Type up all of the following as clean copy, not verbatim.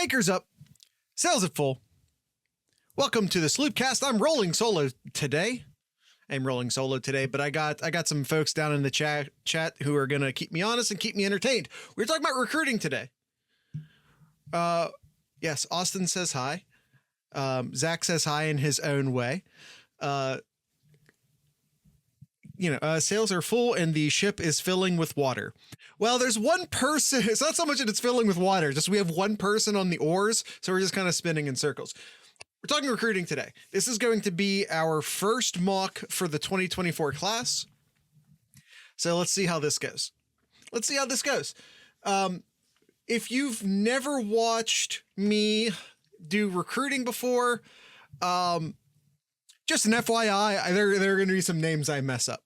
Anchors up, sails at full. Welcome to the Sloopcast. I'm rolling solo today. But I got some folks down in the chat who are gonna keep me honest and keep me entertained. We're talking about recruiting today. Yes, Austin says hi. Zach says hi in his own way. Sails are full and the ship is filling with water. Well, there's one person. It's not so much that it's filling with water, just we have one person on the oars, so we're just kind of spinning in circles. We're talking recruiting today. This is going to be our first mock for the 2024 class. So let's see how this goes. If you've never watched me do recruiting before, just an FYI, there are going to be some names I mess up.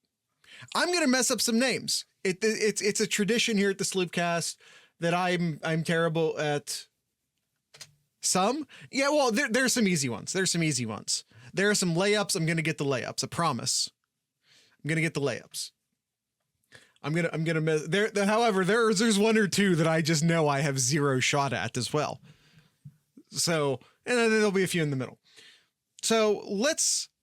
I'm going to mess up some names. It's a tradition here at the Sloopcast that I'm terrible at some. Yeah, well, there's some easy ones. There are some layups. I'm going to get the layups. I promise. I'm going to get the layups. I'm going to miss there. However, there's one or two that I just know I have zero shot at as well. So, and then there'll be a few in the middle. So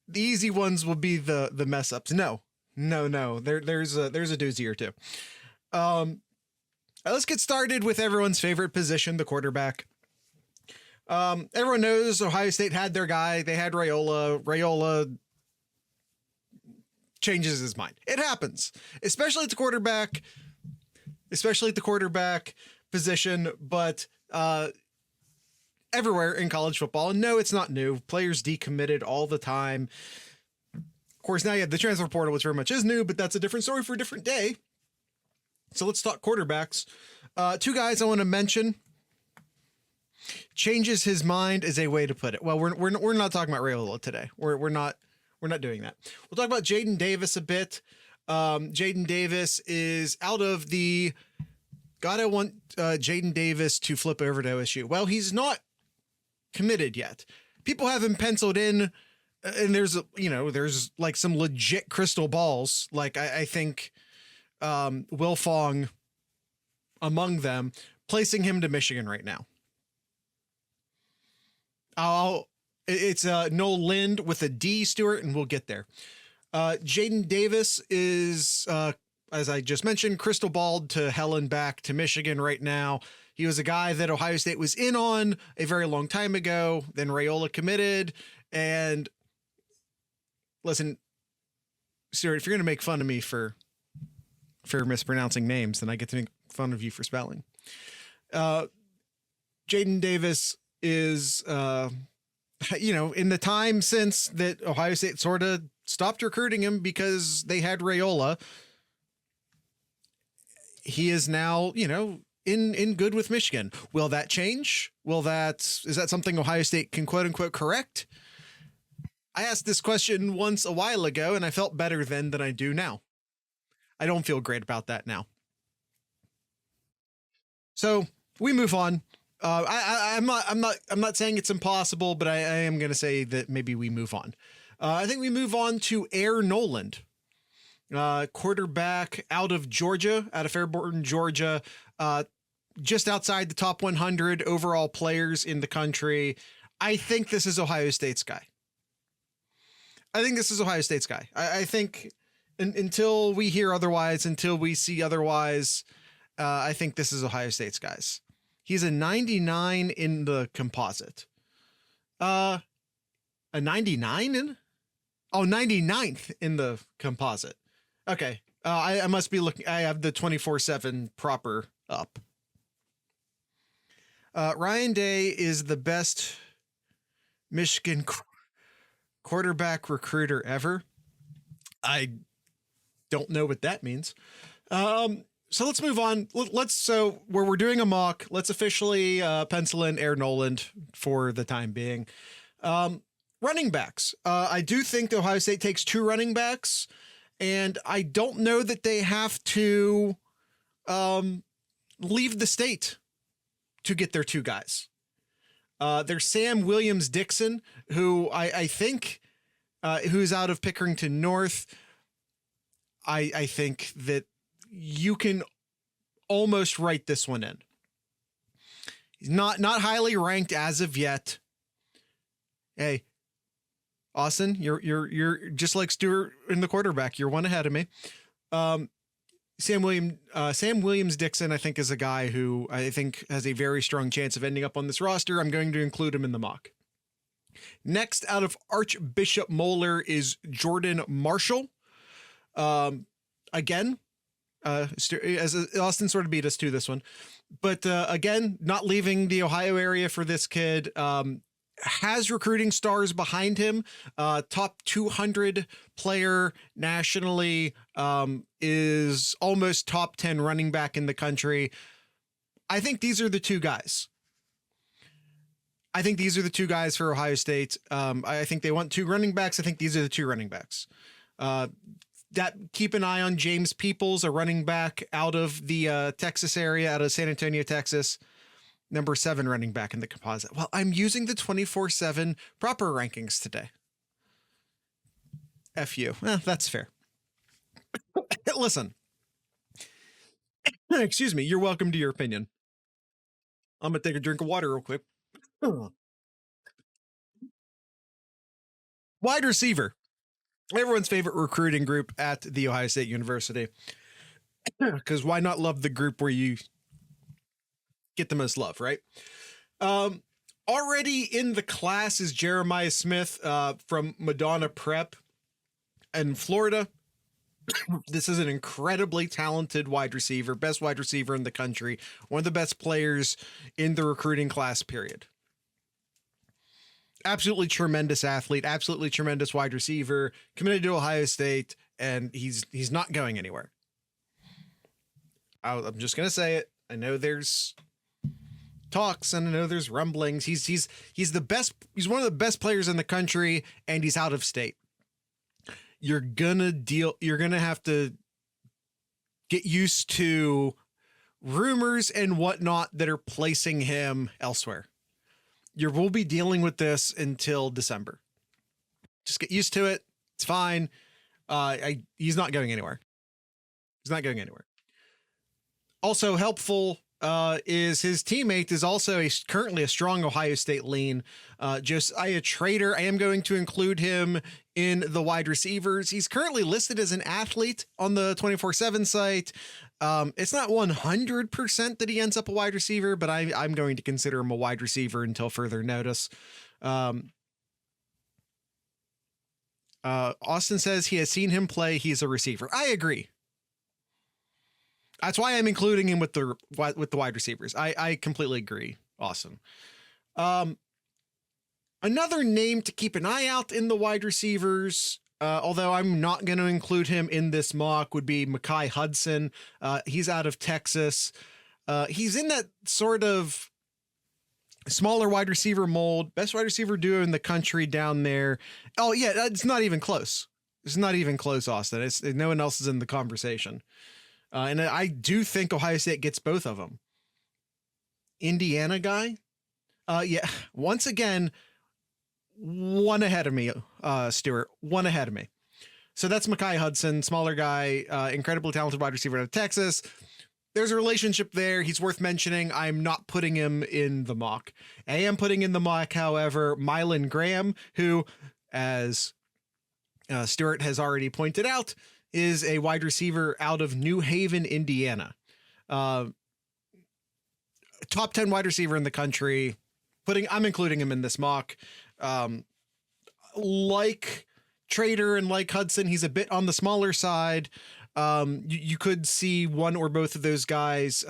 the easy ones will be the mess ups. No. There's a doozy or two. Let's get started with everyone's favorite position, the quarterback. Everyone knows Ohio State had their guy. They had Raiola. Raiola changes his mind. It happens, especially at the quarterback position, but everywhere in college football. And no, it's not new. Players decommitted all the time. Of course, now you have the transfer portal, which very much is new, but that's a different story for a different day. So let's talk quarterbacks. Two guys I want to mention. Changes his mind is a way to put it. Well, we're not talking about Raiola today. We're not doing that. We'll talk about Jaden Davis a bit. Jaden Davis is out of the. God, I want Jaden Davis to flip over to OSU. Well, he's not committed yet. People have him penciled in, and there's like some legit crystal balls. Like I think Will Fong among them, placing him to Michigan right now. It's Noel Lind with a D, Stewart, and we'll get there. Jaden Davis is, as I just mentioned, crystal balled to hell and back to Michigan right now. He was a guy that Ohio State was in on a very long time ago. Then Raiola committed. And listen, Stewart, if you're going to make fun of me for mispronouncing names, then I get to make fun of you for spelling. Jaden Davis is, in the time since that Ohio State sort of stopped recruiting him because they had Raiola, he is now, in good with Michigan. Will that change? Is that something Ohio State can quote unquote correct? I asked this question once a while ago and I felt better then than I do now. I don't feel great about that now. So we move on. I'm not saying it's impossible, but I am going to say that maybe we move on. I think we move on to Air Noland, quarterback out of Fairborn, Georgia, just outside the top 100 overall players in the country. I think this is Ohio State's guy. I think until we hear otherwise, until we see otherwise, I think this is Ohio State's guys. He's a 99 in the composite. A 99 99th in the composite. Okay. I must be looking. I have the 24/7 proper up. Ryan Day is the best Michigan quarterback recruiter ever. I don't know what that means. So let's move on. So where we're doing a mock, let's officially pencil in Air Noland for the time being. Running backs. I do think that Ohio State takes two running backs, and I don't know that they have to leave the state to get their two guys. There's Sam Williams-Dixon, who I think who's out of Pickerington North. I think that you can almost write this one in. He's not highly ranked as of yet. Hey, Austin, you're just like Stewart in the quarterback. You're one ahead of me. Sam Williams Dixon, I think, is a guy who I think has a very strong chance of ending up on this roster. I'm going to include him in the mock. Next, out of Archbishop Moeller is Jordan Marshall. Again, as Austin sort of beat us to this one, but again, not leaving the Ohio area for this kid. Has recruiting stars behind him, top 200 player nationally, is almost top 10 running back in the country. I think these are the two guys. I think these are the two guys for Ohio State. I think they want two running backs. I think these are the two running backs. Keep an eye on James Peoples, a running back out of the Texas area, out of San Antonio, Texas. Number 7 running back in the composite. Well, I'm using the 24/7 proper rankings today. F you. That's fair. Listen. Excuse me. You're welcome to your opinion. I'm going to take a drink of water real quick. Wide receiver. Everyone's favorite recruiting group at The Ohio State University. Because why not love the group where you get the most love, right? Already in the class is Jeremiah Smith from Madonna Prep in Florida. This is an incredibly talented wide receiver, best wide receiver in the country, one of the best players in the recruiting class, period. Absolutely tremendous athlete, absolutely tremendous wide receiver, committed to Ohio State, and he's not going anywhere. I'm just going to say it. I know there's talks and I know there's rumblings. He's the best. He's one of the best players in the country, and he's out of state. You're going to have to get used to rumors and whatnot that are placing him elsewhere. We'll be dealing with this until December. Just get used to it. It's fine. He's not going anywhere. He's not going anywhere. Also helpful is his teammate is also currently a strong Ohio State lean. Josiah Trader. I am going to include him in the wide receivers. He's currently listed as an athlete on the 24/7 site. It's not 100% that he ends up a wide receiver, but I'm going to consider him a wide receiver until further notice. Austin says he has seen him play. He's a receiver. I agree. That's why I'm including him with the wide receivers. I completely agree. Awesome. Another name to keep an eye out in the wide receivers, although I'm not going to include him in this mock, would be Mekhi Hudson. He's out of Texas. He's in that sort of smaller wide receiver mold, best wide receiver duo in the country down there. Oh yeah, it's not even close. It's not even close, Austin. No one else is in the conversation. And I do think Ohio State gets both of them. Indiana guy. Yeah. Once again, one ahead of me, Stewart, one ahead of me. So that's Mekhi Hudson, smaller guy, incredibly talented wide receiver out of Texas. There's a relationship there. He's worth mentioning. I'm not putting him in the mock. I am putting in the mock, however, Mylan Graham, who, as Stewart has already pointed out, is a wide receiver out of New Haven, Indiana. Top 10 wide receiver in the country. I'm including him in this mock. Like Trader and like Hudson, he's a bit on the smaller side. You could see one or both of those guys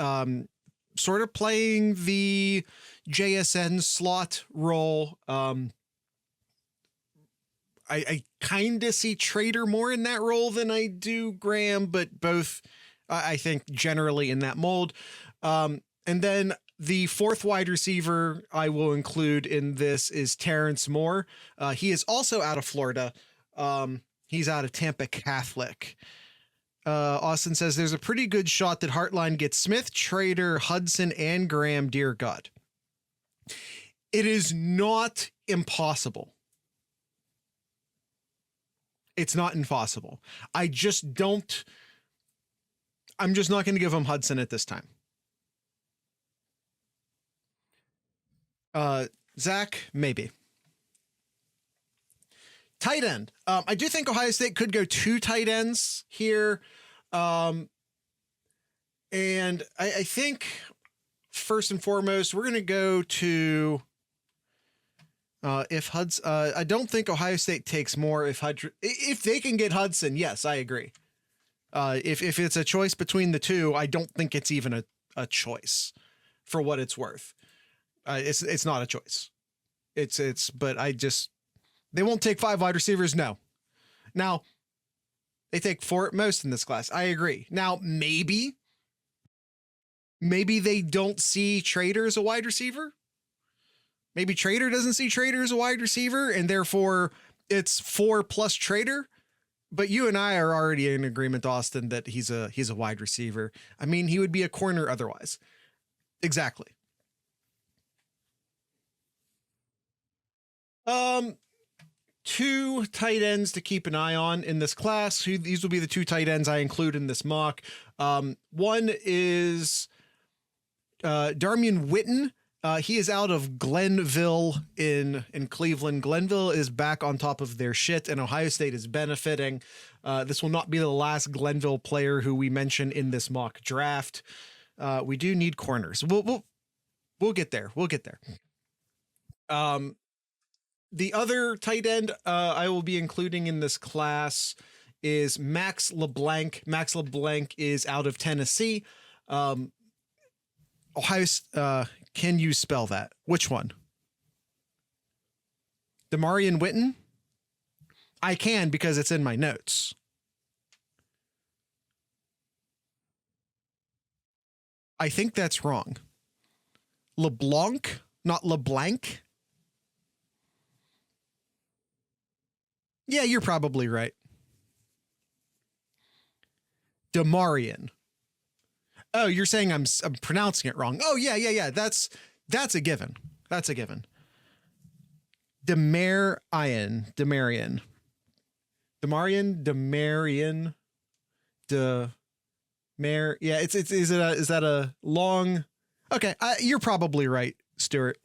sort of playing the JSN slot role. I kind of see Trader more in that role than I do Graham, but both, I think, generally in that mold. And then the fourth wide receiver I will include in this is Terrence Moore. He is also out of Florida. He's out of Tampa Catholic. Austin says there's a pretty good shot that Heartline gets Smith, Trader, Hudson, and Graham, dear God. It is not impossible. It's not impossible. I'm just not going to give him Hudson at this time. Zach, maybe. Tight end. I do think Ohio State could go 2 tight ends here. And I think first and foremost, we're going to go to if Hudson. I don't think Ohio State takes more if they can get Hudson. Yes, I agree. If it's a choice between the two, I don't think it's even a choice for what it's worth. It's not a choice. But they won't take 5 wide receivers. No. Now they take 4 at most in this class. I agree. Now, maybe they don't see Trader as a wide receiver. Maybe Trader doesn't see Trader as a wide receiver, and therefore it's 4 plus Trader. But you and I are already in agreement, Austin, that he's a wide receiver. I mean, he would be a corner otherwise. Exactly. 2 tight ends to keep an eye on in this class. These will be the 2 tight ends I include in this mock. One is Darmian Witten. He is out of Glenville in Cleveland. Glenville is back on top of their shit, and Ohio State is benefiting. This will not be the last Glenville player who we mention in this mock draft. We do need corners. We'll get there. We'll get there. The other tight end I will be including in this class is Max LeBlanc. Max LeBlanc is out of Tennessee. Ohio. Can you spell that? Which one? Demarion Witten? I can because it's in my notes. I think that's wrong. LeBlanc, not LeBlanc. Yeah, you're probably right. Demarion. Oh, you're saying I'm pronouncing it wrong. Oh, yeah. That's a given. That's a given. Demarion. Yeah, is that a long? Okay, you're probably right, Stuart.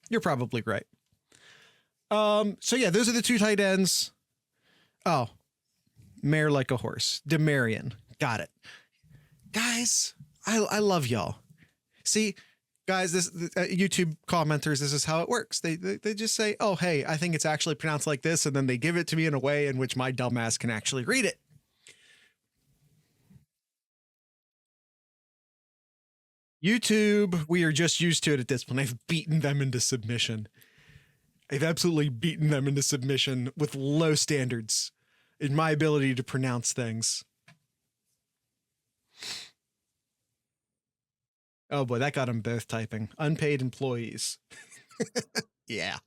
You're probably right. So yeah, those are the 2 tight ends. Oh, mare like a horse. Demarion. Got it. Guys, I love y'all. See, guys, this YouTube commenters, this is how it works. They just say, oh, hey, I think it's actually pronounced like this. And then they give it to me in a way in which my dumbass can actually read it. YouTube, we are just used to it at this point. I've beaten them into submission. I've absolutely beaten them into submission with low standards in my ability to pronounce things. Oh boy, that got them both typing. Unpaid employees. Yeah.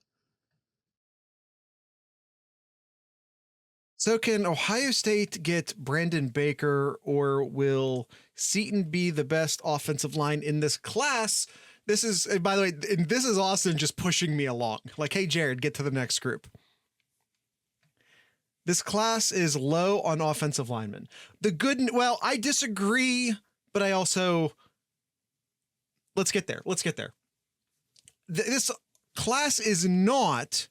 So can Ohio State get Brandon Baker, or will Seton be the best offensive line in this class? This is, by the way, this is Austin just pushing me along. Like, hey, Jared, get to the next group. This class is low on offensive linemen. Well, I disagree, but I also, let's get there. This class is not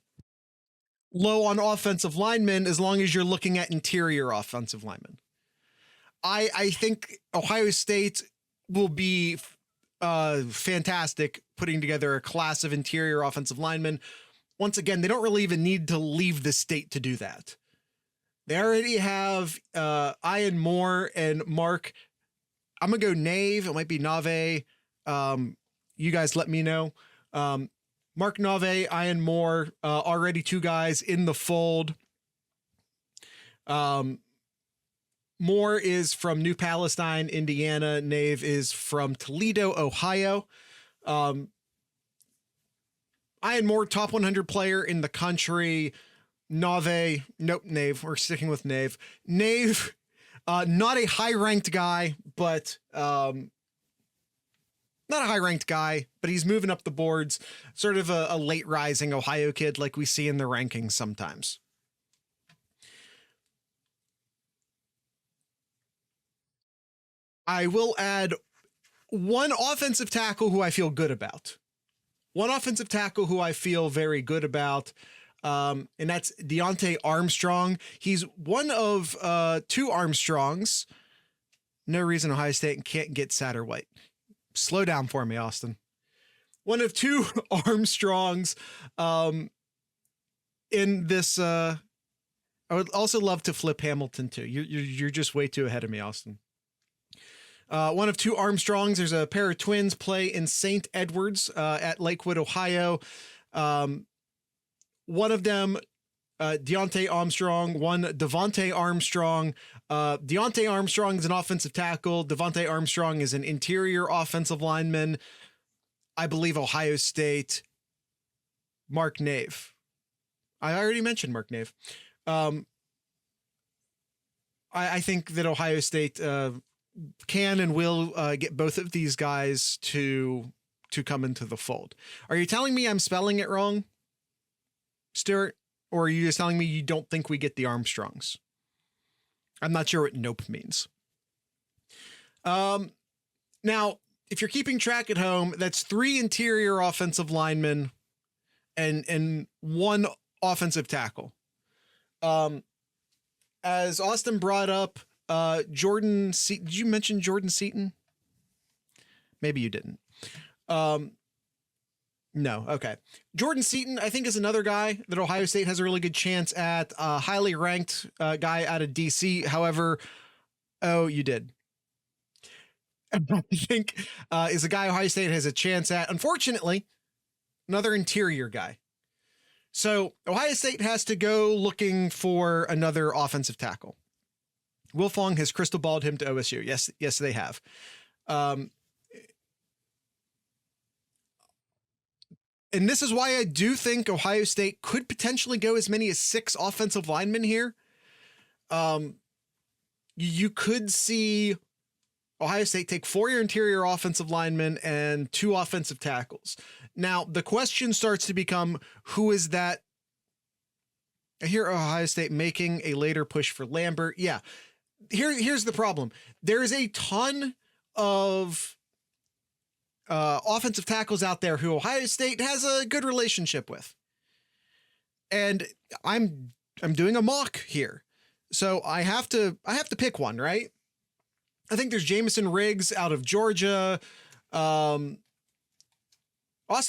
low on offensive linemen as long as you're looking at interior offensive linemen. I think Ohio State will be fantastic putting together a class of interior offensive linemen. Once again, they don't really even need to leave the state to do that. They already have Ian Moore and Mark. I'm going to go Nave. It might be Nave. You guys let me know. Mark Nave, Ian Moore, already 2 guys in the fold. Moore is from New Palestine, Indiana. Nave is from Toledo, Ohio. Ian Moore, top 100 player in the country. Nave, we're sticking with Nave. Nave, not a high-ranked guy, but he's moving up the boards, sort of a late rising Ohio kid like we see in the rankings sometimes. I will add one offensive tackle who I feel good about. one offensive tackle who I feel very good about, and that's Deontay Armstrong. He's one of 2 Armstrongs. No reason Ohio State can't get Satterwhite. Slow down for me, Austin. One of 2 Armstrongs in this. I would also love to flip Hamilton too. You're just way too ahead of me, Austin. One of 2 Armstrongs. There's a pair of twins play in St. Edwards at Lakewood, Ohio. One of them, Deontay Armstrong, one Devontae Armstrong. Deontay Armstrong is an offensive tackle. Devontae Armstrong is an interior offensive lineman. I believe Ohio State. Mark Nave. I already mentioned Mark Nave. I think that Ohio State can and will get both of these guys to come into the fold. Are you telling me I'm spelling it wrong, Stuart? Or are you just telling me you don't think we get the Armstrongs? I'm not sure what nope means. Now, if you're keeping track at home, that's 3 interior offensive linemen and 1 offensive tackle. As Austin brought up, Jordan, did you mention Jordan Seaton? Maybe you didn't. No. Okay. Jordan Seaton, I think, is another guy that Ohio State has a really good chance at. Highly ranked guy out of DC. However, oh, you did. I think is a guy Ohio State has a chance at. Unfortunately, another interior guy. So Ohio State has to go looking for another offensive tackle. Will Fong has crystal balled him to OSU. Yes, they have. And this is why I do think Ohio State could potentially go as many as 6 offensive linemen here. You could see Ohio State take 4 interior offensive linemen and 2 offensive tackles. Now, the question starts to become, who is that? I hear Ohio State making a later push for Lambert. Yeah. Here's the problem. There's a ton of offensive tackles out there who Ohio State has a good relationship with. And I'm doing a mock here. So I have to pick one, right? I think there's Jamison Riggs out of Georgia. Austin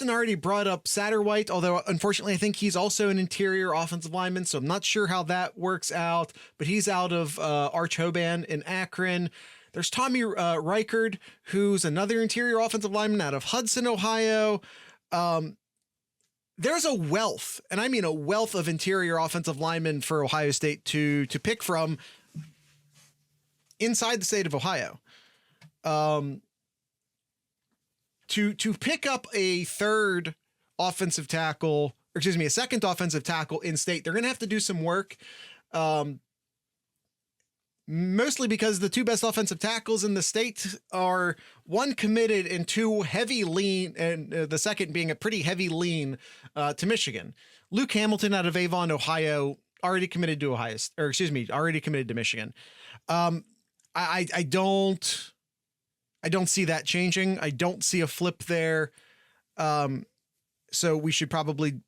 already brought up Satterwhite, although unfortunately I think he's also an interior offensive lineman, so I'm not sure how that works out, but he's out of Arch Hoban in Akron. There's Tommy Reichard, who's another interior offensive lineman out of Hudson, Ohio. There's a wealth, and I mean a wealth of interior offensive linemen for Ohio State to pick from inside the state of Ohio. To pick up a third offensive tackle, or excuse me, a second offensive tackle in state, they're going to have to do some work. Mostly because the 2 best offensive tackles in the state are 1 committed and 2 heavy lean, and the second being a pretty heavy lean to Michigan. Luke Hamilton out of Avon, Ohio, already committed to already committed to Michigan. I don't see that changing. I don't see a flip there. So we should probably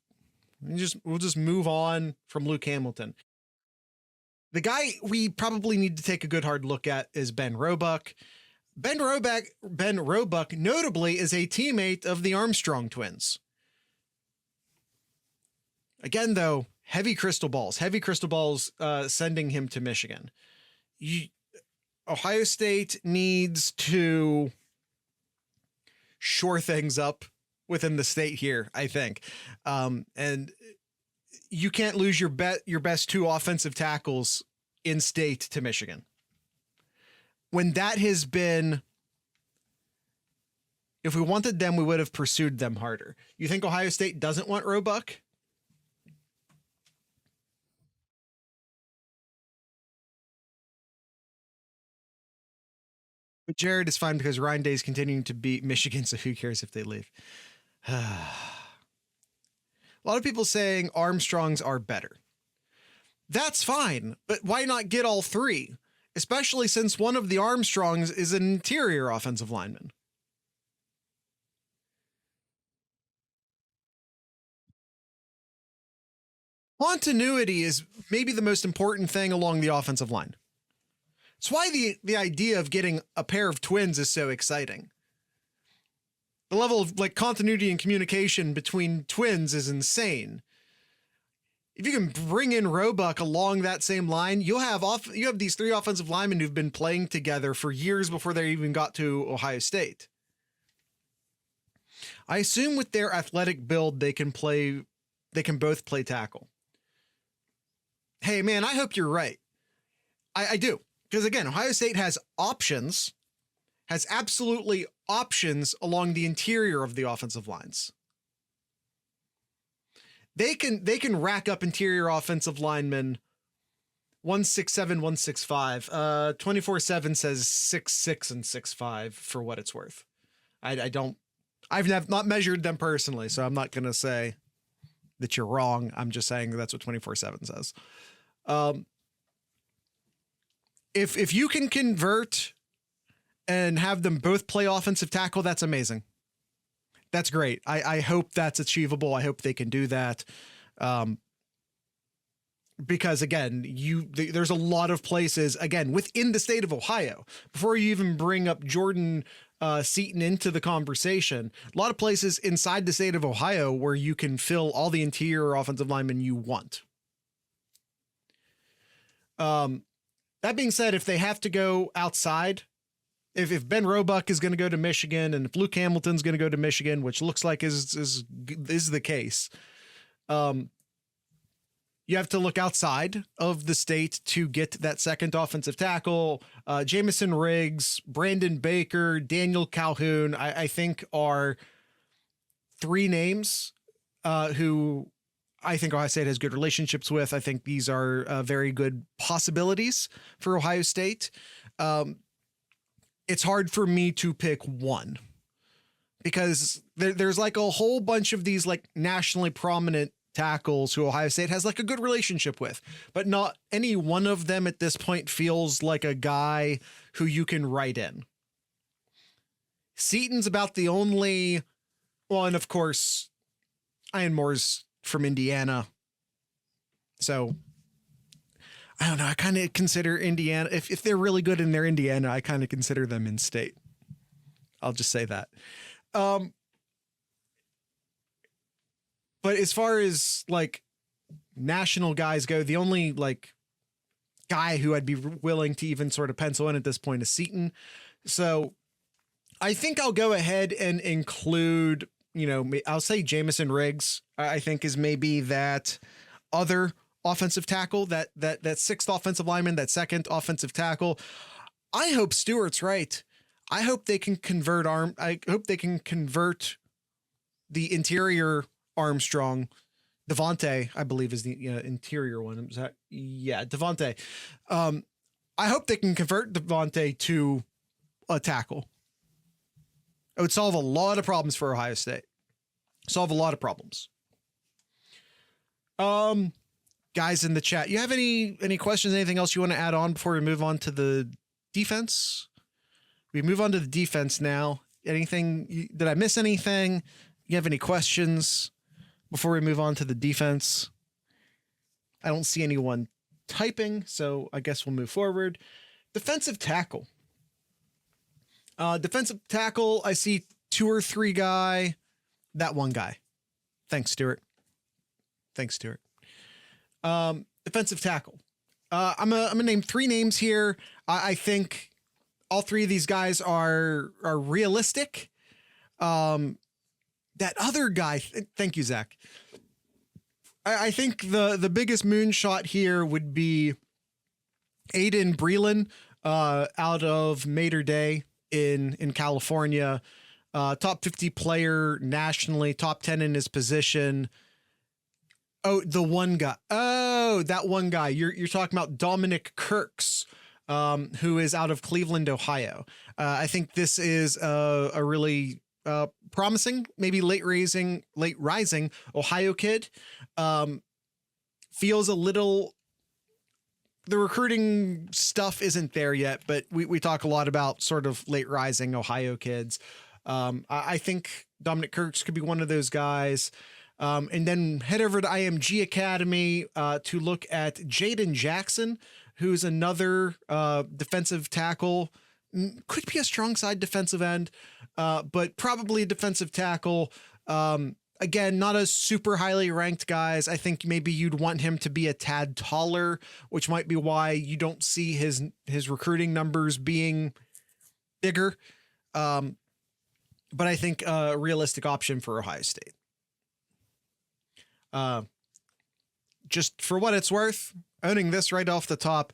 we'll just move on from Luke Hamilton. The guy we probably need to take a good hard look at is Ben Roebuck. Ben Roebuck notably is a teammate of the Armstrong twins. Again, though, heavy crystal balls sending him to Michigan. Ohio State needs to shore things up within the state here, I think. And you can't lose your best 2 offensive tackles in state to Michigan. When that has been, if we wanted them, we would have pursued them harder. You think Ohio State doesn't want Roebuck? But Jared is fine because Ryan Day is continuing to beat Michigan, so who cares if they leave? A lot of people saying Armstrongs are better. That's fine, but why not get all 3? Especially since one of the Armstrongs is an interior offensive lineman. Continuity is maybe the most important thing along the offensive line. It's why the idea of getting a pair of twins is so exciting. The level of like continuity and communication between twins is insane. If you can bring in Roebuck along that same line, you have these three offensive linemen who've been playing together for years before they even got to Ohio State. I assume with their athletic build, they can both play tackle. Hey man, I hope you're right. I do. Because again, Ohio State has absolutely options along the interior of the offensive lines. They can rack up interior offensive linemen 167, 165. 24/7 says 6'6" and 6'5" for what it's worth. I've not measured them personally, so I'm not gonna say that you're wrong. I'm just saying that's what 24/7 says. If you can convert and have them both play offensive tackle, that's amazing. That's great. I hope that's achievable. I hope they can do that. Because again, there's a lot of places, again, within the state of Ohio, before you even bring up Jordan Seaton into the conversation, a lot of places inside the state of Ohio where you can fill all the interior offensive linemen you want. That being said, if they have to go outside, if Ben Roebuck is going to go to Michigan and if Luke Hamilton's going to go to Michigan, which looks like is the case, you have to look outside of the state to get that second offensive tackle. Jamison Riggs, Brandon Baker, Daniel Calhoun, I think are three names who I think Ohio State has good relationships with. I think these are very good possibilities for Ohio State. It's hard for me to pick one because there's like a whole bunch of these like nationally prominent tackles who Ohio State has like a good relationship with, but not any one of them at this point feels like a guy who you can write in. Seaton's about the only one, of course, Ian Moore's from Indiana. So I don't know. I kind of consider Indiana, if they're really good in their Indiana, I kind of consider them in state. I'll just say that. But as far as like national guys go, the only like guy who I'd be willing to even sort of pencil in at this point is Seaton. So I think I'll go ahead and include, I'll say Jamison Riggs, I think is maybe that other offensive tackle, that sixth offensive lineman, that second offensive tackle. I hope Stewart's right. I hope they can convert I hope they can convert the interior Armstrong. Devontae, I believe, is the interior one. Is that? Yeah, Devontae. I hope they can convert Devontae to a tackle. It would solve a lot of problems for Ohio State. Solve a lot of problems. Guys in the chat, you have any questions, anything else you want to add on before we move on to the defense? We move on to the defense now. Anything, did I miss anything? You have any questions before we move on to the defense? I don't see anyone typing, so I guess we'll move forward. Defensive tackle. Defensive tackle, I see 2 or 3 guy. That one guy. Thanks, Stuart. Defensive tackle. I'm gonna name 3 names here. I think all 3 of these guys are realistic. That other guy, thank you, Zach. I think the biggest moonshot here would be Aiden Breland, out of Mater Dei in California. Top 50 player nationally, top 10 in his position. Oh, the one guy. Oh, that one guy. You're talking about Dominic Kirks, who is out of Cleveland, Ohio. I think this is a really promising, maybe late rising Ohio kid. Feels a little, the recruiting stuff isn't there yet, but we talk a lot about sort of late rising Ohio kids. I think Dominic Kirks could be one of those guys. And then head over to IMG Academy to look at Jaden Jackson, who's another defensive tackle. Could be a strong side defensive end, but probably a defensive tackle. Again, not a super highly ranked guys. I think maybe you'd want him to be a tad taller, which might be why you don't see his recruiting numbers being bigger. But I think a realistic option for Ohio State. Just for what it's worth, owning this right off the top,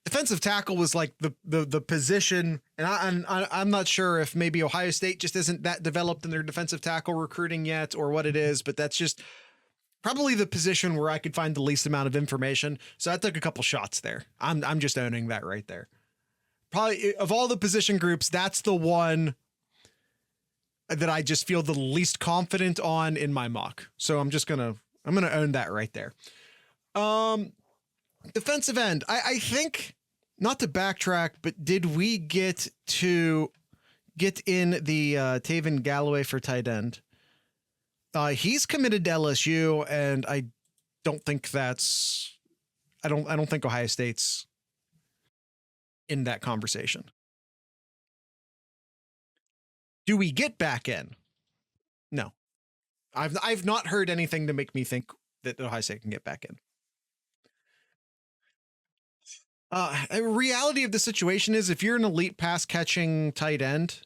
defensive tackle was like the position, and I'm not sure if maybe Ohio State just isn't that developed in their defensive tackle recruiting yet or what it is, but that's just probably the position where I could find the least amount of information. So I took a couple shots there. I'm just owning that right there. Probably of all the position groups, that's the one that I just feel the least confident on in my mock. So I'm gonna own that right there. Defensive end. I think, not to backtrack, but did we get in the Taven Galloway for tight end? He's committed to LSU, and I don't think I don't think Ohio State's in that conversation. Do we get back in? No. I've not heard anything to make me think that Ohio State can get back in. A reality of the situation is if you're an elite pass catching tight end,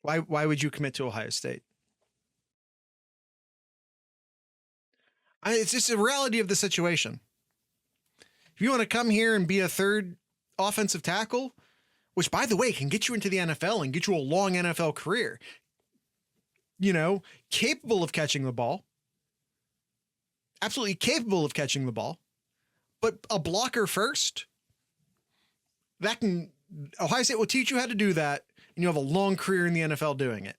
why would you commit to Ohio State? It's just a reality of the situation. If you want to come here and be a third offensive tackle, which by the way can get you into the NFL and get you a long NFL career, capable of catching the ball, absolutely capable of catching the ball, but a blocker first, Ohio State will teach you how to do that, and you'll have a long career in the NFL doing it.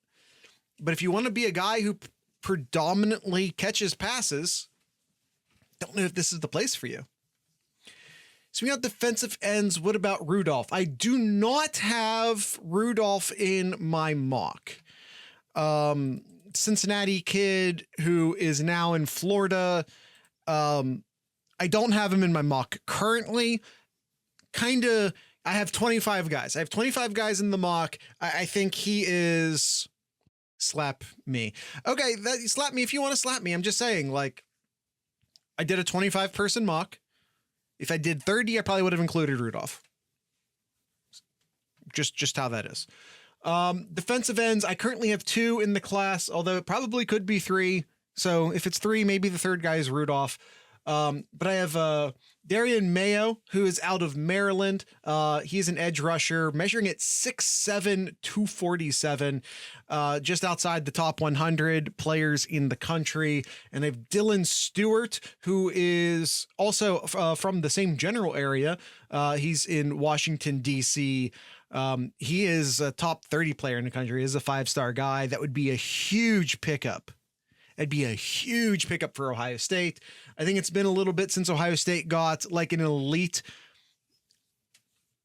But if you want to be a guy who predominantly catches passes, don't know if this is the place for you. So we got defensive ends. What about Rudolph? I do not have Rudolph in my mock. Cincinnati kid who is now in Florida. I don't have him in my mock currently. I have 25 guys. I have 25 guys in the mock. I think he is... Slap me. Okay, slap me if you want to slap me. I'm just saying, I did a 25 person mock. If I did 30, I probably would have included Rudolph. Just how that is. Defensive ends, I currently have 2 in the class, although it probably could be 3. So if it's 3, maybe the third guy is Rudolph. But I have Darian Mayo, who is out of Maryland. He's an edge rusher, measuring at 6'7", 247, just outside the top 100 players in the country. And I have Dylan Stewart, who is also from the same general area. He's in Washington, D.C. He is a top 30 player in the country. He's a 5-star guy. That would be a huge pickup. It'd be a huge pickup for Ohio State. I think it's been a little bit since Ohio State got an elite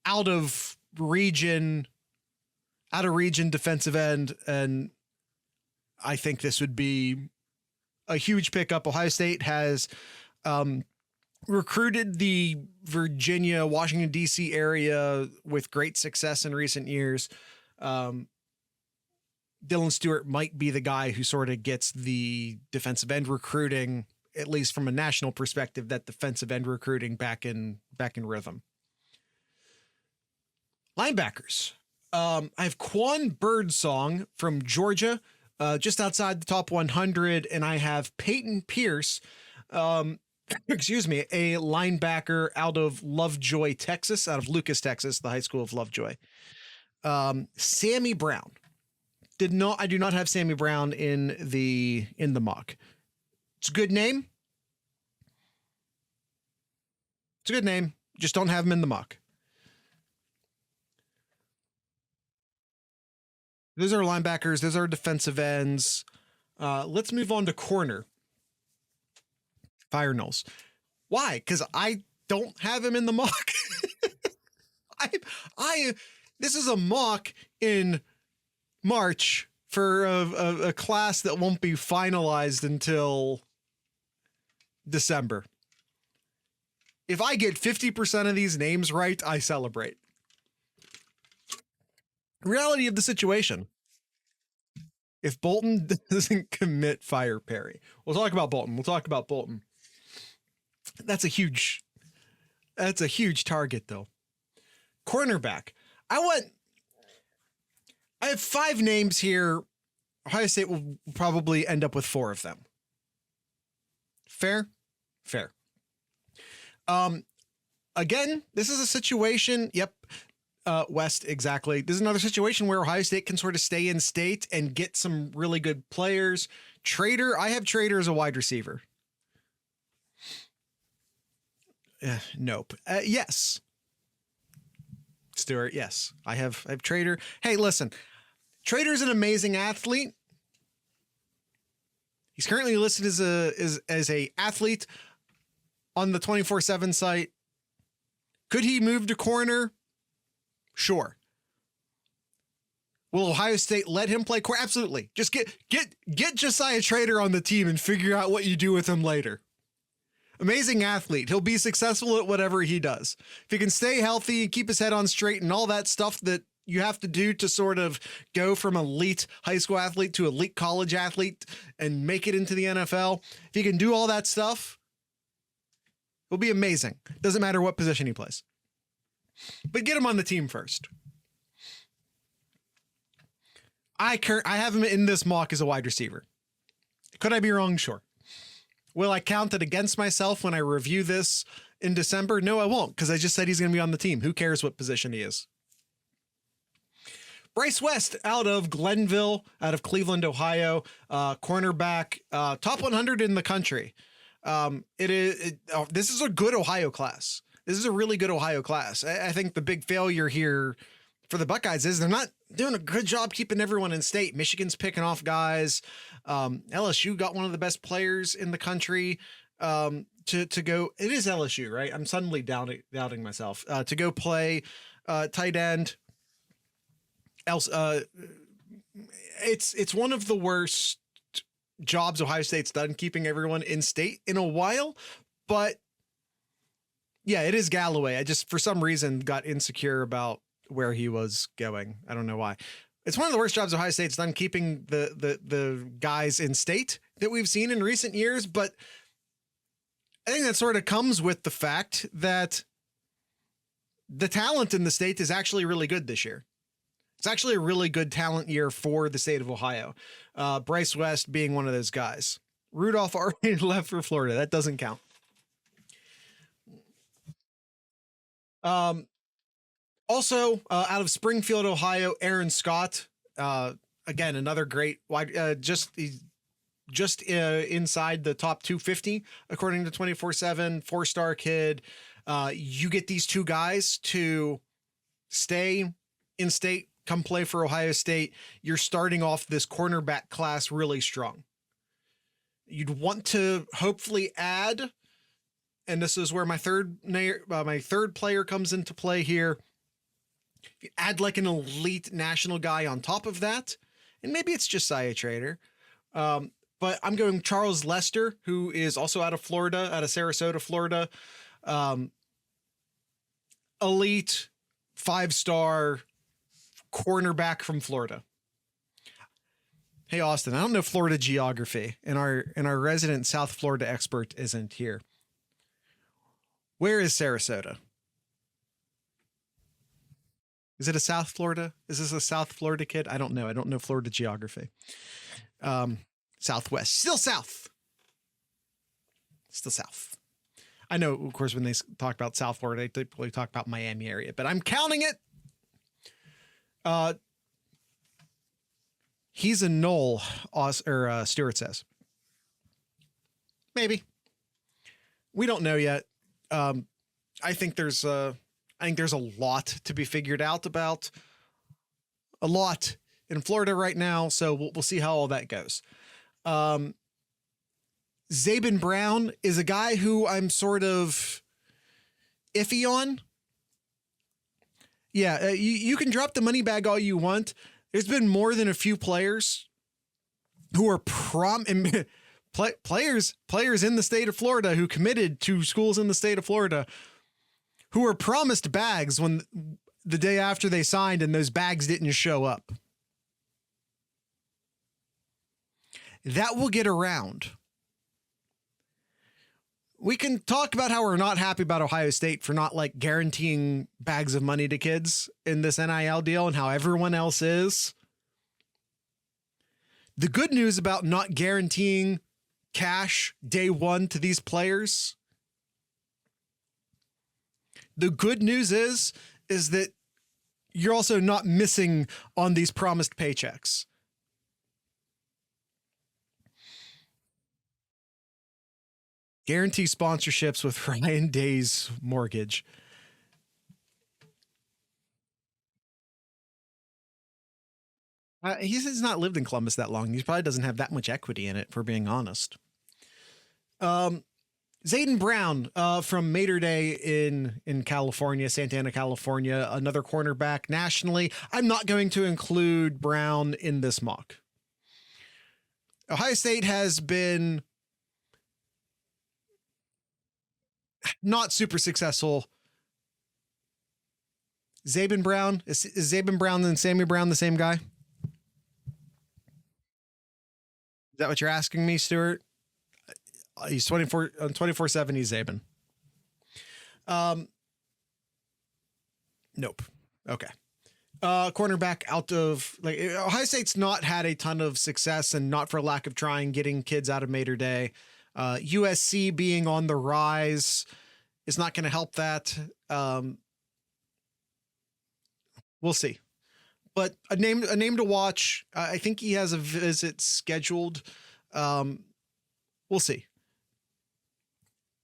out of region defensive end. And I think this would be a huge pickup. Ohio State has recruited the Virginia, Washington, D.C. area with great success in recent years. Dylan Stewart might be the guy who sort of gets the defensive end recruiting, at least from a national perspective, that defensive end recruiting back in rhythm. Linebackers. I have Quan Birdsong from Georgia, just outside the top 100. And I have Peyton Pierce, excuse me, a linebacker out of Lovejoy, Texas, out of Lucas, Texas, the high school of Lovejoy. Sammy Brown. I do not have Sammy Brown in the mock. It's a good name. It's a good name. Just don't have him in the mock. Those are linebackers. Those are defensive ends. Let's move on to corner. Fire Knowles. Why? Because I don't have him in the mock. This is a mock in March for a class that won't be finalized until December. If I get 50% of these names right, I celebrate. Reality of the situation. If Bolton doesn't commit, fire Perry. We'll talk about Bolton. That's a huge target, though. Cornerback. I have 5 names here. Ohio State will probably end up with 4 of them. Fair. Again, this is a situation. Yep. West, exactly. This is another situation where Ohio State can sort of stay in state and get some really good players. Trader, I have Trader as a wide receiver. Nope. Yes. Stuart, yes. I have Trader. Hey, listen. Trader's an amazing athlete. He's currently listed as a athlete on the 24/7 site. Could he move to corner? Sure. Will Ohio State let him play corner? Absolutely. Just get Josiah Trader on the team and figure out what you do with him later. Amazing athlete. He'll be successful at whatever he does. If he can stay healthy and keep his head on straight and all that stuff that you have to do to sort of go from elite high school athlete to elite college athlete and make it into the NFL. If he can do all that stuff, it'll be amazing. Doesn't matter what position he plays. But get him on the team first. I have him in this mock as a wide receiver. Could I be wrong? Sure. Will I count it against myself when I review this in December? No, I won't, because I just said he's going to be on the team. Who cares what position he is? Bryce West out of Glenville, out of Cleveland, Ohio, cornerback, top 100 in the country. This is a good Ohio class. This is a really good Ohio class. I think the big failure here for the Buckeyes is they're not doing a good job keeping everyone in state. Michigan's picking off guys. LSU got one of the best players in the country to go. It is LSU, right? I'm suddenly doubting myself. To go play tight end. It's one of the worst jobs Ohio State's done keeping everyone in state in a while, but yeah, it is Galloway. I just, for some reason, got insecure about where he was going. I don't know why. It's one of the worst jobs Ohio State's done keeping the guys in state that we've seen in recent years, but I think that sort of comes with the fact that the talent in the state is actually really good this year. It's actually a really good talent year for the state of Ohio. Bryce West being one of those guys. Rudolph already left for Florida. That doesn't count. Also, out of Springfield, Ohio, Aaron Scott. Again, another great wide, just inside the top 250, according to 24/7, 4-star kid. You get these two guys to stay in state, come play for Ohio State. You're starting off this cornerback class really strong. You'd want to hopefully add, and this is where my third player comes into play here. You add like an elite national guy on top of that, and maybe it's Josiah Trader. But I'm going Charles Lester, who is also out of Florida, out of Sarasota, Florida. Elite 5-star cornerback from Florida. Hey, Austin, I don't know Florida geography, and our resident South Florida expert isn't here. Where is Sarasota? Is it a South Florida? Is this a South Florida kid? I don't know. I don't know Florida geography. Southwest. Still South. Still South. I know, of course, when they talk about South Florida, they typically talk about Miami area, but I'm counting it. He's a Knoll, Stewart says. Maybe. We don't know yet. I think there's a lot to be figured out about a lot in Florida right now. So we'll see how all that goes. Zabin Brown is a guy who I'm sort of iffy on. Yeah. You can drop the money bag all you want. There's been more than a few players who are players in the state of Florida who committed to schools in the state of Florida who were promised bags when the day after they signed and those bags didn't show up. That will get around. We can talk about how we're not happy about Ohio State for not like guaranteeing bags of money to kids in this NIL deal and how everyone else is. The good news about not guaranteeing cash day one to these players. The good news is that you're also not missing on these promised paychecks. Guarantee sponsorships with Ryan Day's mortgage. He's not lived in Columbus that long. He probably doesn't have that much equity in it, for being honest. Zayden Brown from Mater Day in California, Santa Ana, California, another cornerback nationally. I'm not going to include Brown in this mock. Ohio State has been not super successful. Zabin Brown, is Zabin Brown and Sammy Brown the same guy? Is that what you're asking me, Stuart? He's 24/7. He's Zabin. Nope. Okay. Cornerback out of like Ohio State's not had a ton of success, and not for lack of trying, getting kids out of Mater Day. USC being on the rise is not going to help that. We'll see. But a name to watch. I think he has a visit scheduled. We'll see.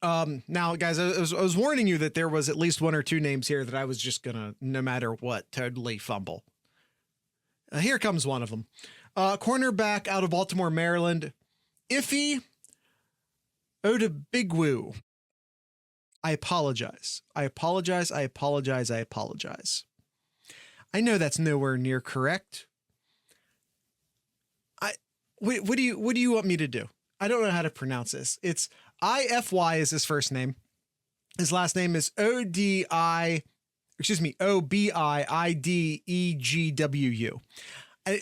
Now, guys, I was warning you that there was at least one or two names here that I was just gonna, no matter what, totally fumble. Here comes one of them. Cornerback out of Baltimore, Maryland, Iffy Odabigwu. I apologize. I know that's nowhere near correct. What do you want me to do? I don't know how to pronounce this. It's IFY is his first name. His last name is OBIIDEGWU.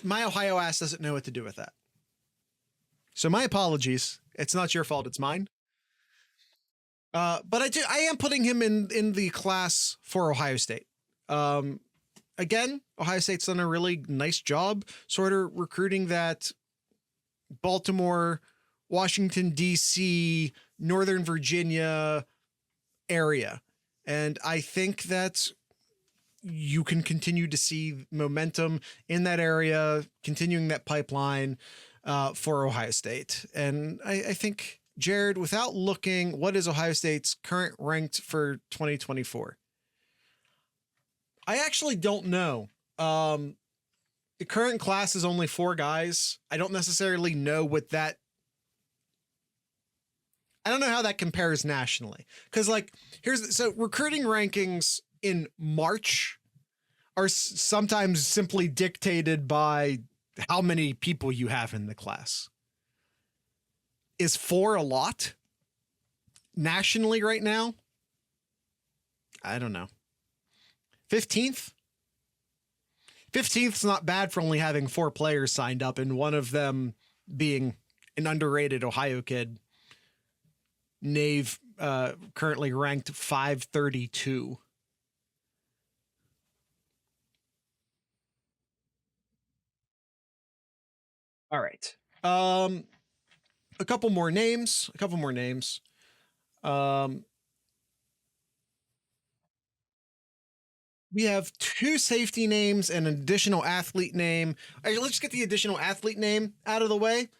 My Ohio ass doesn't know what to do with that. So my apologies. It's not your fault. It's mine. But I am putting him in the class for Ohio State. Again, Ohio State's done a really nice job sort of recruiting that Baltimore, Washington, D.C., Northern Virginia area. And I think that you can continue to see momentum in that area, continuing that pipeline for Ohio State. And I think, Jared, without looking, what is Ohio State's current ranked for 2024? I actually don't know. The current class is only 4 guys. I don't necessarily know what that. I don't know how that compares nationally. Because, like, so recruiting rankings in March are sometimes simply dictated by how many people you have in the class. Is 4 a lot nationally right now? I don't know. 15th? 15th is not bad for only having 4 players signed up, and one of them being an underrated Ohio kid. Nave, currently ranked 532. All right. A couple more names. We have 2 safety names and an additional athlete name. All right, let's get the additional athlete name out of the way.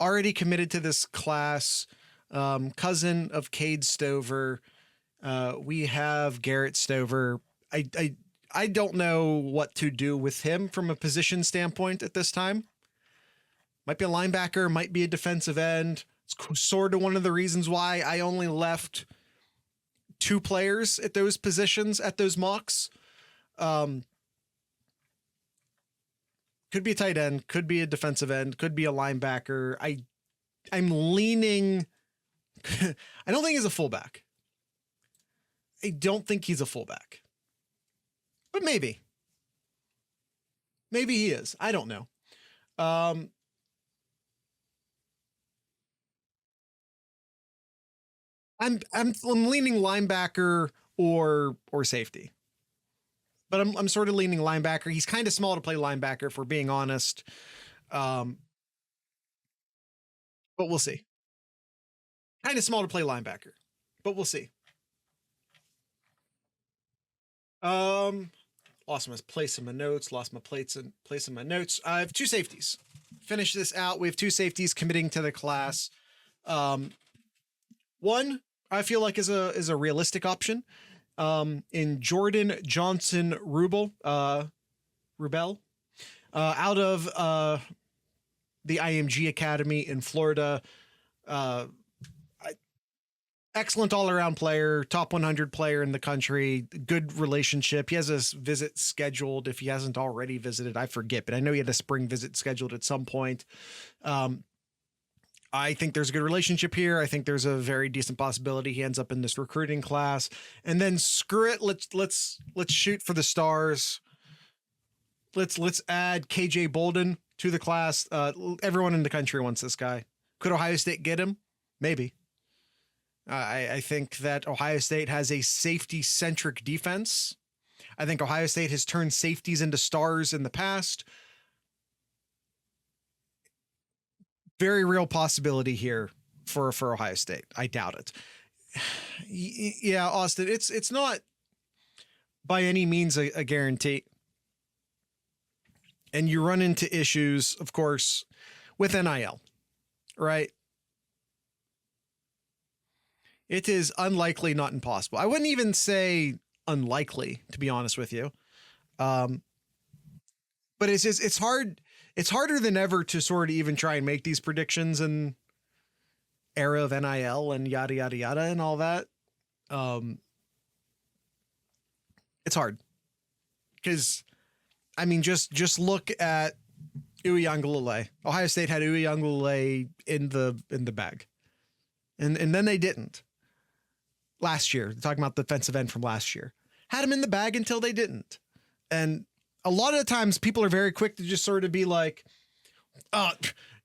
Already committed to this class. Cousin of Cade Stover. We have Garrett Stover. I don't know what to do with him from a position standpoint at this time. Might be a linebacker, might be a defensive end. It's sort of one of the reasons why I only left 2 players at those positions at those mocks. Could be a tight end, could be a defensive end, could be a linebacker. I'm leaning. I don't think he's a fullback. I don't think he's a fullback. But maybe. Maybe he is. I don't know. I'm leaning linebacker or safety. But I'm sort of leaning linebacker. He's kind of small to play linebacker, if we're being honest. But we'll see. Kind of small to play linebacker, but we'll see. Lost my place in my notes. Lost my place in my notes. I have two safeties. Finish this out. We have two safeties committing to the class. One I feel like is a realistic option. In Jordan Johnson Rubel, out of the IMG Academy in Florida. Excellent all-around player, top 100 player in the country, good relationship. He has a visit scheduled. If he hasn't already visited, I forget, but I know he had a spring visit scheduled at some point. I think there's a good relationship here. I think there's a very decent possibility he ends up in this recruiting class. And then screw it, let's shoot for the stars. Let's add KJ Bolden to the class. Everyone in the country wants this guy. Could Ohio State get him? Maybe. I think that Ohio State has a safety-centric defense. I think Ohio State has turned safeties into stars in the past. Very real possibility here for Ohio State. I doubt it. Yeah, Austin, it's not by any means a guarantee. And you run into issues, of course, with NIL, right? It is unlikely, not impossible. I wouldn't even say unlikely, to be honest with you. But it's hard. It's harder than ever to sort of even try and make these predictions in era of NIL and yada, yada, yada, and all that. It's hard because, I mean, just look at Uiagalelei. Ohio State had Uiagalelei in the bag, and then they didn't. Last year, talking about the defensive end from last year, had him in the bag until they didn't. And a lot of the times people are very quick to just sort of be like,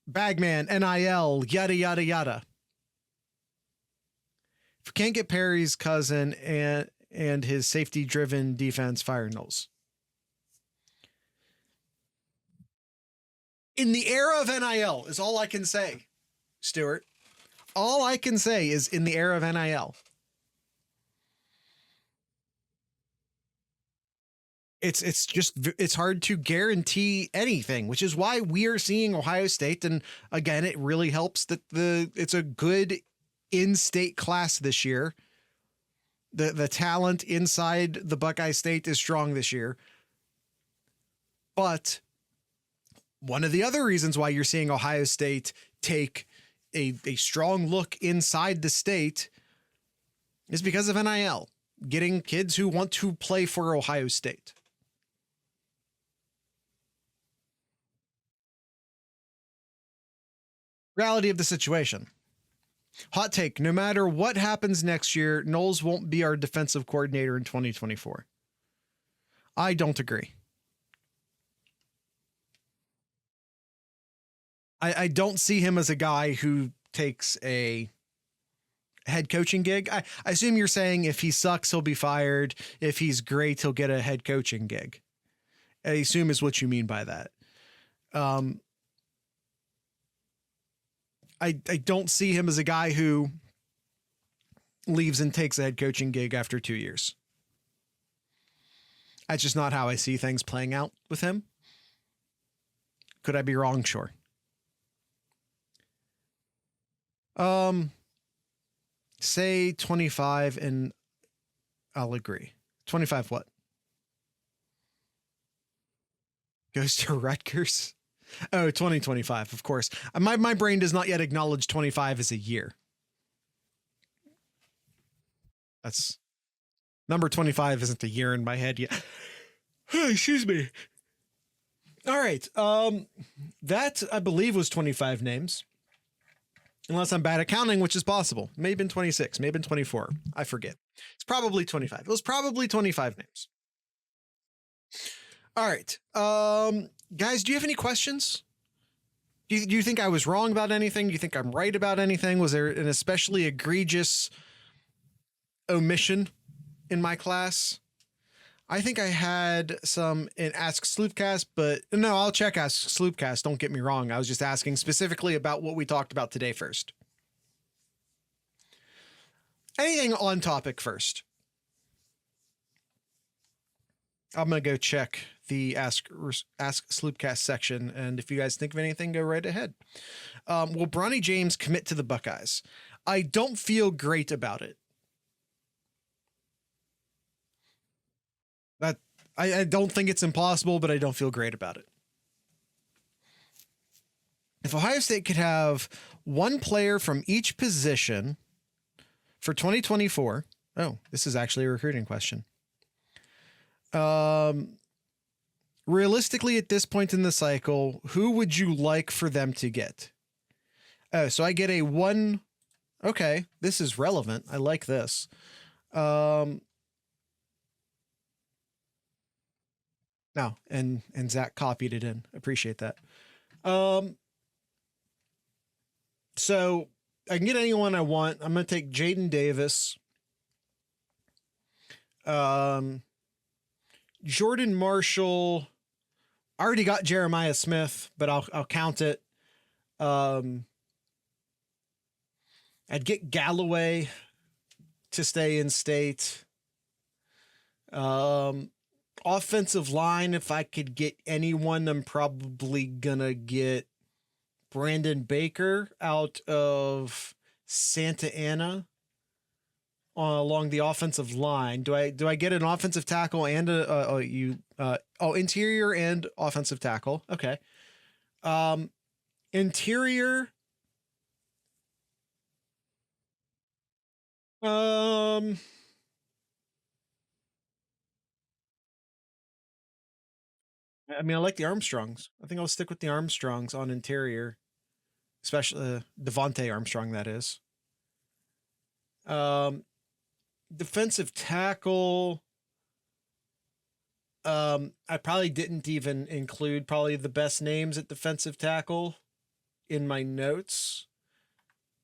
bagman, NIL, yada, yada, yada. If you can't get Perry's cousin and his safety driven defense, fire Knowles. In the era of NIL is all I can say, Stuart. All I can say is in the era of NIL. It's hard to guarantee anything, which is why we are seeing Ohio State. And again, it really helps that it's a good in-state class this year. The talent inside the Buckeye State is strong this year. But one of the other reasons why you're seeing Ohio State take a strong look inside the state is because of NIL, getting kids who want to play for Ohio State. Reality of the situation. Hot take. No matter what happens next year, Knowles won't be our defensive coordinator in 2024. I don't agree. I don't see him as a guy who takes a head coaching gig. I assume you're saying if he sucks, he'll be fired. If he's great, he'll get a head coaching gig. I assume is what you mean by that. I don't see him as a guy who leaves and takes a head coaching gig after 2 years. That's just not how I see things playing out with him. Could I be wrong? Sure. Say 25 and I'll agree. 25 what? Goes to Rutgers? Oh, 2025, of course. My brain does not yet acknowledge 25 as a year. That's number 25 isn't a year in my head yet. Excuse me. All right. That I believe was 25 names. Unless I'm bad at counting, which is possible. Maybe been 26, maybe been 24. I forget. It's probably 25. It was probably 25 names. All right. Guys, do you have any questions? Do you think I was wrong about anything? Do you think I'm right about anything? Was there an especially egregious omission in my class? I think I had some in Ask Sloopcast, but no, I'll check Ask Sloopcast. Don't get me wrong. I was just asking specifically about what we talked about today first. Anything on topic first? I'm going to go check the Ask Sloopcast section, and if you guys think of anything, go right ahead. Will Bronny James commit to the Buckeyes? I don't feel great about it. I don't think it's impossible, but I don't feel great about it. If Ohio State could have one player from each position for 2024, oh, this is actually a recruiting question. Realistically, at this point in the cycle, who would you like for them to get? Oh, so I get a one. Okay, this is relevant. I like this. No, and Zach copied it in. Appreciate that. So I can get anyone I want. I'm going to take Jaden Davis. Jordan Marshall. I already got Jeremiah Smith, but I'll count it. I'd get Galloway to stay in state. Offensive line, if I could get anyone, I'm probably gonna get Brandon Baker out of Santa Ana along the offensive line. Do I get an offensive tackle and interior and offensive tackle? Okay. Interior. I mean, I like the Armstrongs. I think I'll stick with the Armstrongs on interior, especially Devontae Armstrong, that is. Defensive tackle. I probably didn't even include probably the best names at defensive tackle in my notes.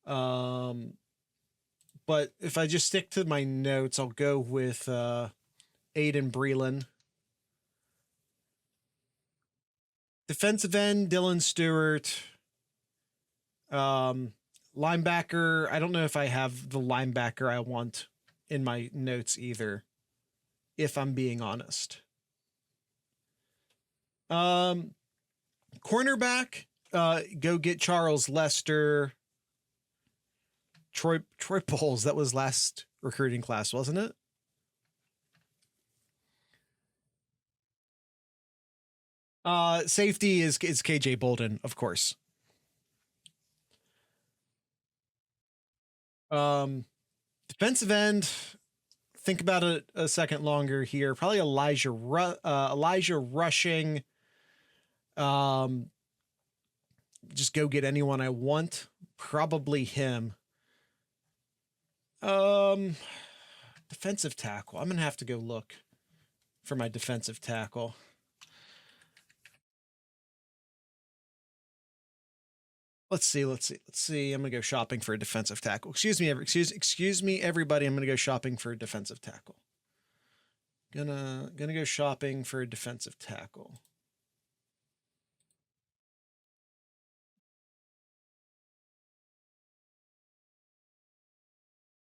But if I just stick to my notes, I'll go with Aiden Breland. Defensive end, Dylan Stewart. Linebacker, I don't know if I have the linebacker I want in my notes either, if I'm being honest. Cornerback, go get Charles Lester. Troy Bowles, that was last recruiting class, wasn't it? Safety is KJ Bolden, of course. Defensive end, think about it a second longer here. Probably Elijah Rushing. Just go get anyone I want. Probably him. Defensive tackle. I'm gonna have to go look for my defensive tackle. Let's see. I'm gonna go shopping for a defensive tackle. Excuse me, everybody. I'm gonna go shopping for a defensive tackle. Gonna go shopping for a defensive tackle.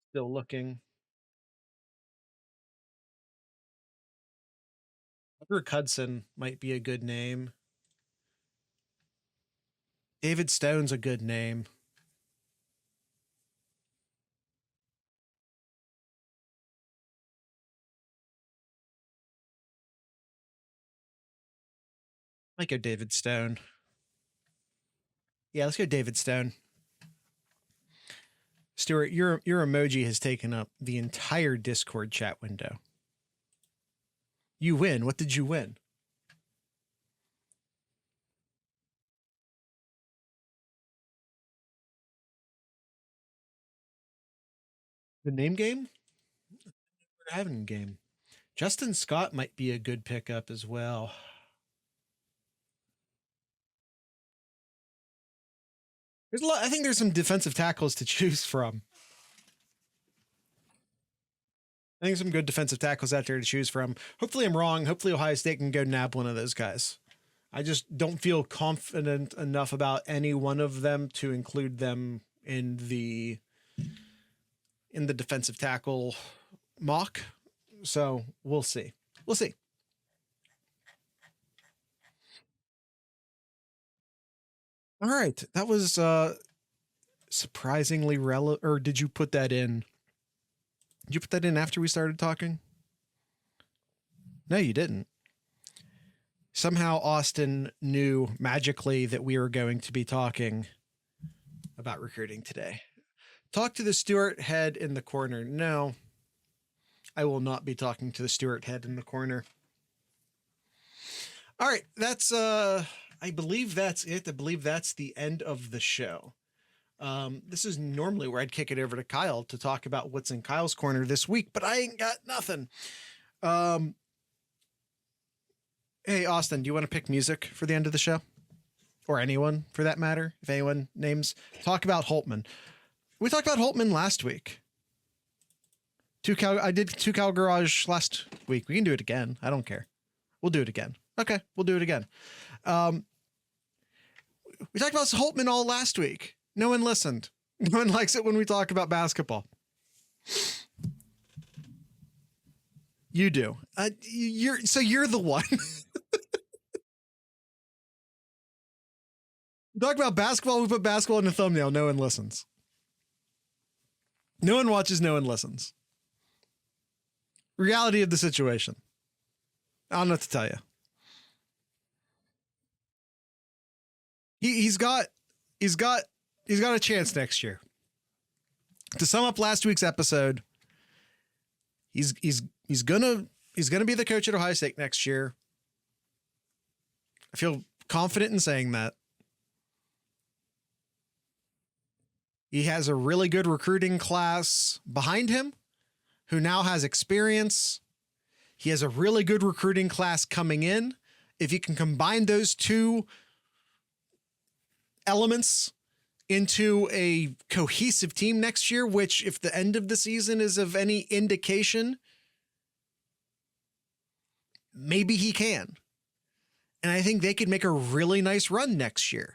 Still looking. Edric Hudson might be a good name. David Stone's a good name. Might go David Stone. Yeah, let's go David Stone. Stuart, your emoji has taken up the entire Discord chat window. You win. What did you win? The name game? We're having a game. Justin Scott might be a good pickup as well. There's a lot. I think there's some defensive tackles to choose from. I think some good defensive tackles out there to choose from. Hopefully I'm wrong. Hopefully Ohio State can go nab one of those guys. I just don't feel confident enough about any one of them to include them in the defensive tackle mock. So we'll see. We'll see. All right. That was surprisingly relevant. Or did you put that in? Did you put that in after we started talking? No, you didn't. Somehow Austin knew magically that we were going to be talking about recruiting today. Talk to the Stewart head in the corner. No, I will not be talking to the Stewart head in the corner. All right. That's, I believe that's it. I believe that's the end of the show. This is normally where I'd kick it over to Kyle to talk about what's in Kyle's corner this week, but I ain't got nothing. Hey, Austin, do you want to pick music for the end of the show? Or anyone for that matter? If anyone names, talk about Holtman. We talked about Holtman last week. I did Two Cow Garage last week. We can do it again. I don't care. We'll do it again. Okay, we'll do it again. We talked about Holtman all last week. No one listened. No one likes it when we talk about basketball. You do. You're the one. Talk about basketball. We put basketball in the thumbnail. No one listens. No one watches. No one listens. Reality of the situation. I don't know what to tell you. He's got a chance next year. To sum up last week's episode, he's gonna be the coach at Ohio State next year. I feel confident in saying that. He has a really good recruiting class behind him who now has experience. He has a really good recruiting class coming in. If you can combine those two elements into a cohesive team next year, which if the end of the season is of any indication, maybe he can. And I think they could make a really nice run next year.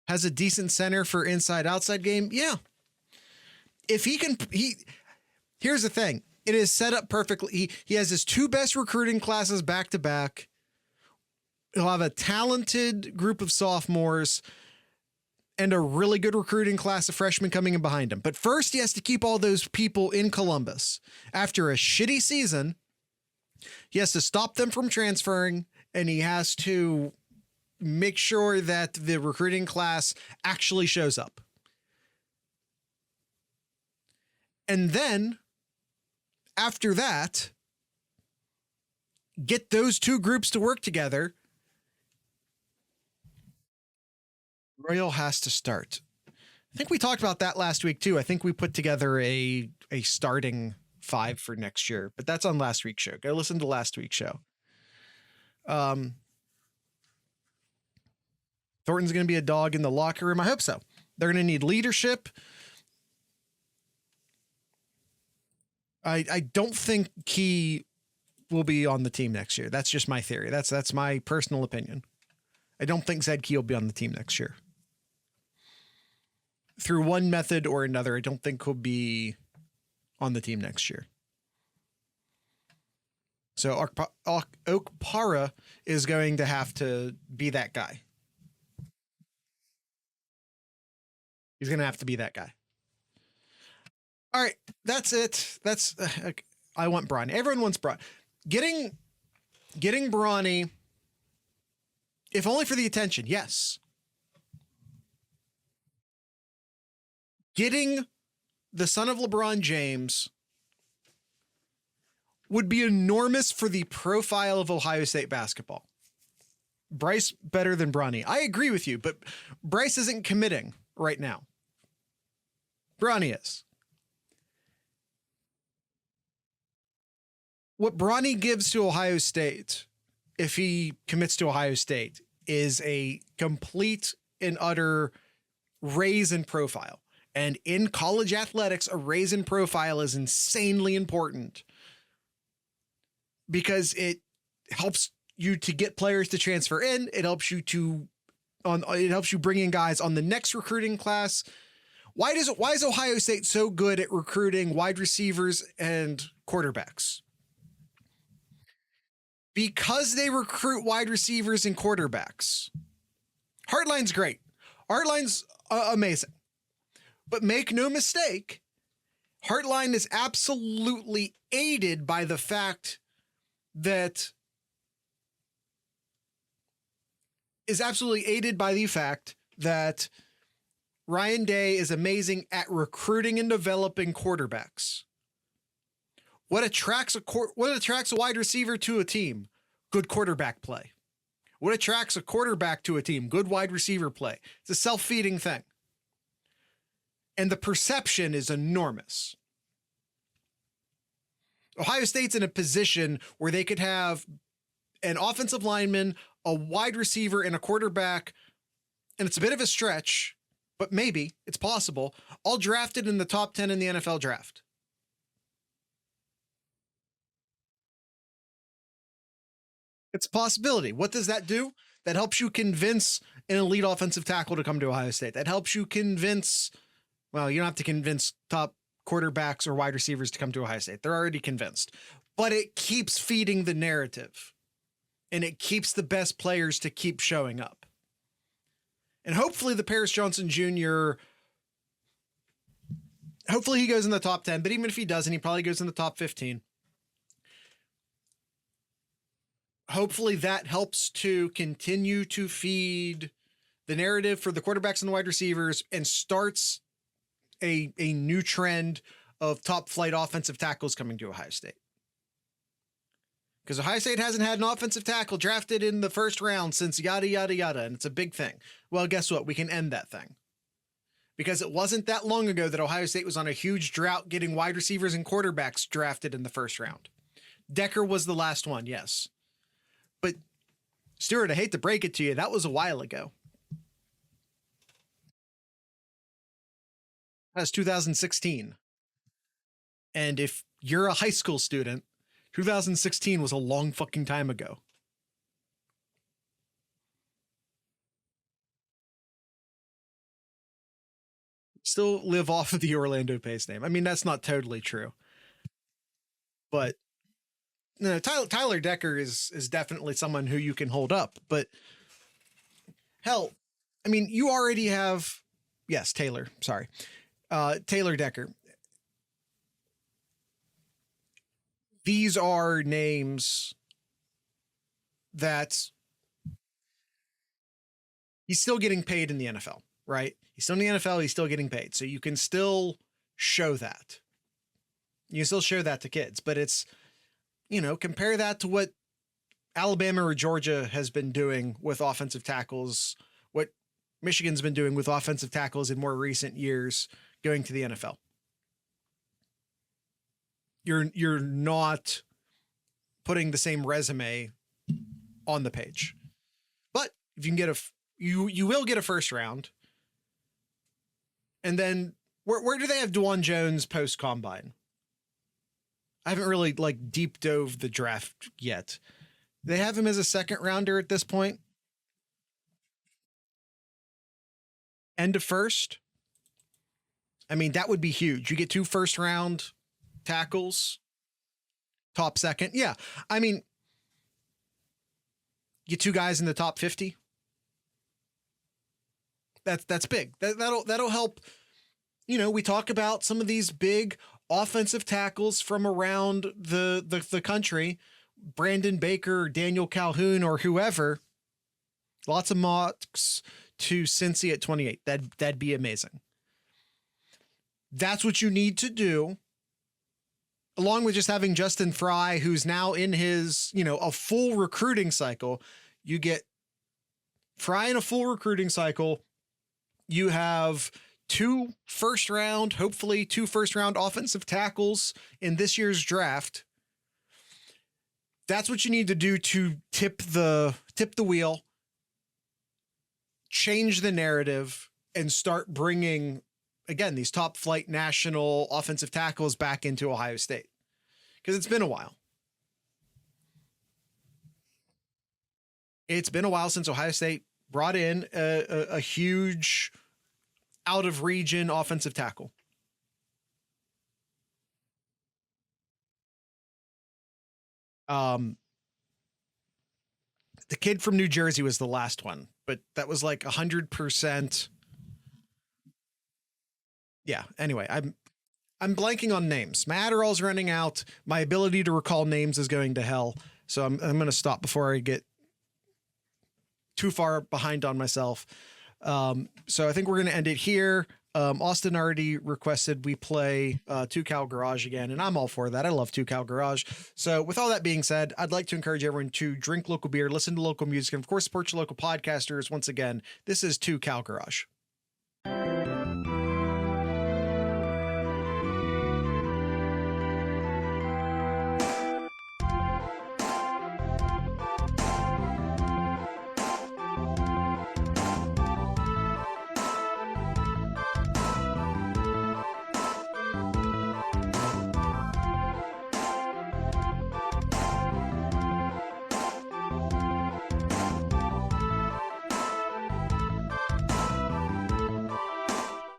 Has a decent center for inside-outside game. Yeah. If he can, here's the thing. It is set up perfectly. He has his two best recruiting classes back to back. He'll have a talented group of sophomores and a really good recruiting class of freshmen coming in behind him. But first, he has to keep all those people in Columbus. After a shitty season, he has to stop them from transferring, and he has to make sure that the recruiting class actually shows up. And then, after that, get those two groups to work together. Royal has to start. I think we talked about that last week too. I think we put together a starting five for next year, but that's on last week's show. Go listen to last week's show. Thornton's going to be a dog in the locker room. I hope so. They're going to need leadership. I don't think he will be on the team next year. That's just my theory. That's my personal opinion. I don't think Zed Key will be on the team next year. Through one method or another, I don't think he'll be on the team next year. So Okpara is going to have to be that guy. He's going to have to be that guy. All right, that's it. That's I want Bronny. Everyone wants Bronny. Getting Bronny, if only for the attention, yes. Getting the son of LeBron James would be enormous for the profile of Ohio State basketball. Bryce better than Bronny. I agree with you, but Bryce isn't committing. right now. Bronny is. What Bronny gives to Ohio State, if he commits to Ohio State, is a complete and utter raise in profile. And in college athletics, a raise in profile is insanely important because it helps you to get players to transfer in. It helps you bring in guys on the next recruiting class. Why is Ohio State so good at recruiting wide receivers and quarterbacks? Because they recruit wide receivers and quarterbacks. Hartline's great. Hartline's amazing. But make no mistake, Hartline is absolutely aided by the fact that Ryan Day is amazing at recruiting and developing quarterbacks. What attracts a wide receiver to a team? Good quarterback play. What attracts a quarterback to a team? Good wide receiver play. It's a self-feeding thing. And the perception is enormous. Ohio State's in a position where they could have an offensive lineman, a wide receiver, and a quarterback, and it's a bit of a stretch, but maybe it's possible, all drafted in the top 10 in the NFL draft. It's a possibility. What does that do? That helps you convince an elite offensive tackle to come to Ohio State. That helps you convince, well, you don't have to convince top quarterbacks or wide receivers to come to Ohio State. They're already convinced. But it keeps feeding the narrative. And it keeps the best players to keep showing up. And hopefully the Paris Johnson Jr., hopefully he goes in the top 10. But even if he doesn't, he probably goes in the top 15. Hopefully that helps to continue to feed the narrative for the quarterbacks and the wide receivers and starts a new trend of top flight offensive tackles coming to Ohio State. Because Ohio State hasn't had an offensive tackle drafted in the first round since yada, yada, yada. And it's a big thing. Well, guess what? We can end that thing. Because it wasn't that long ago that Ohio State was on a huge drought getting wide receivers and quarterbacks drafted in the first round. Decker was the last one, yes. But Stuart, I hate to break it to you, that was a while ago. That was 2016. And if you're a high school student, 2016 was a long fucking time ago. Still live off of the Orlando Pace name. I mean, that's not totally true. But no, Tyler Decker is definitely someone who you can hold up. But hell, I mean, you already have, yes, Taylor Decker. These are names that he's still getting paid in the NFL, right? He's still in the NFL. He's still getting paid. So you can still show that. You can still show that to kids, but it's, you know, compare that to what Alabama or Georgia has been doing with offensive tackles, what Michigan's been doing with offensive tackles in more recent years going to the NFL. You're not putting the same resume on the page. But if you can get you will get a first round. And then where do they have DeJuan Jones post combine? I haven't really deep dove the draft yet. They have him as a second rounder at this point. End of first. I mean, that would be huge. You get 2 first round tackles, top second. Yeah. I mean, get 2 guys in the top 50. That's big. That'll help. You know, we talk about some of these big offensive tackles from around the country, Brandon Baker, Daniel Calhoun, or whoever. Lots of mocks to Cincy at 28. That'd be amazing. That's what you need to do. Along with just having Justin Fry, who's now in his, a full recruiting cycle. You get Fry in a full recruiting cycle You have hopefully two first round offensive tackles in this year's draft. That's what you need to do to tip the wheel, change the narrative, and start bringing, again, these top flight national offensive tackles back into Ohio State. Because it's been a while. It's been a while since Ohio State brought in a huge out of region offensive tackle. The kid from New Jersey was the last one, but that was like 100%. Yeah. Anyway, I'm blanking on names. My Adderall's running out. My ability to recall names is going to hell. So I'm going to stop before I get too far behind on myself. So I think we're going to end it here. Austin already requested we play 2 Cal Garage again, and I'm all for that. I love 2 Cal Garage. So with all that being said, I'd like to encourage everyone to drink local beer, listen to local music, and of course support your local podcasters. Once again, this is 2 Cal Garage.